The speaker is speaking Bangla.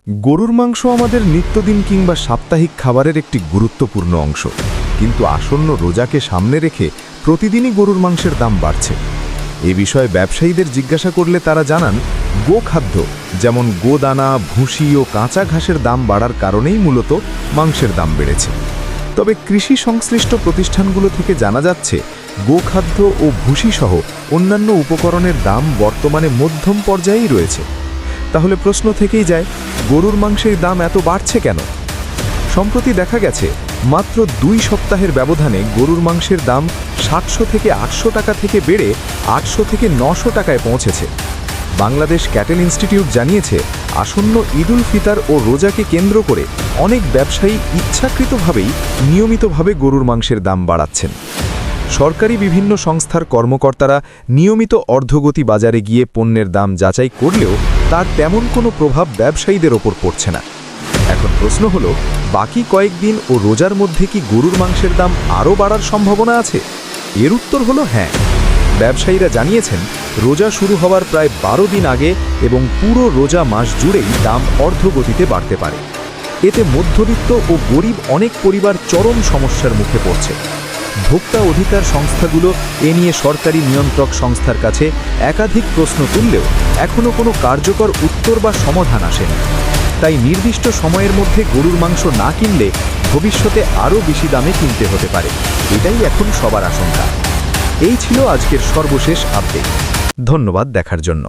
গরুর মাংস আমাদের নিত্যদিন কিংবা সাপ্তাহিক খাবারের একটি গুরুত্বপূর্ণ অংশ, কিন্তু আসন্ন রোজাকে সামনে রেখে প্রতিদিনই গরুর মাংসের দাম বাড়ছে। এ বিষয়ে ব্যবসায়ীদের জিজ্ঞাসা করলে তারা জানান, গোখাদ্য যেমন গোদানা, ভুসি ও কাঁচা ঘাসের দাম বাড়ার কারণেই মূলত মাংসের দাম বেড়েছে। তবে কৃষি সংশ্লিষ্ট প্রতিষ্ঠানগুলো থেকে জানা যাচ্ছে, গোখাদ্য ও ভুসি সহ অন্যান্য উপকরণের দাম বর্তমানে মধ্যম পর্যায়েই রয়েছে। তাহলে প্রশ্ন থেকেই যায়, গরুর মাংসের দাম এত বাড়ছে কেন? সম্প্রতি দেখা গেছে, মাত্র 2 সপ্তাহের ব্যবধানে গরুর মাংসের দাম 700 থেকে 800 টাকা থেকে বেড়ে 800 থেকে 900 টাকায় পৌঁছেছে। বাংলাদেশ ক্যাটেল ইনস্টিটিউট জানিয়েছে, আসন্ন ঈদুল ফিতর ও রোজাকে কেন্দ্র করে অনেক ব্যবসায়ী ইচ্ছাকৃতভাবেই নিয়মিতভাবে গরুর মাংসের দাম বাড়াচ্ছেন। সরকারি বিভিন্ন সংস্থার কর্মকর্তারা নিয়মিত অর্ধগতি বাজারে গিয়ে পণ্যের দাম যাচাই করলেও তার তেমন কোনো প্রভাব ব্যবসায়ীদের ওপর পড়ছে না। এখন প্রশ্ন হলো, বাকি কয়েকদিন ও রোজার মধ্যে কি গরুর মাংসের দাম আরও বাড়ার সম্ভাবনা আছে? এর উত্তর হলো হ্যাঁ। ব্যবসায়ীরা জানিয়েছেন, রোজা শুরু হওয়ার প্রায় 12 দিন আগে এবং পুরো রোজা মাস জুড়েই দাম অর্ধগতিতে বাড়তে পারে। এতে মধ্যবিত্ত ও গরিব অনেক পরিবার চরম সমস্যার মুখে পড়ছে। ভোক্তা অধিকার সংস্থাগুলো এ নিয়ে সরকারি নিয়ন্ত্রক সংস্থার কাছে একাধিক প্রশ্ন তুললেও এখনও কোনো কার্যকর উত্তর বা সমাধান আসেনি। তাই নির্দিষ্ট সময়ের মধ্যে গরুর মাংস না কিনলে ভবিষ্যতে আরও বেশি দামে কিনতে হতে পারে, এটাই এখন সবার আশঙ্কা। এই ছিল আজকের সর্বশেষ আপডেট। ধন্যবাদ দেখার জন্য।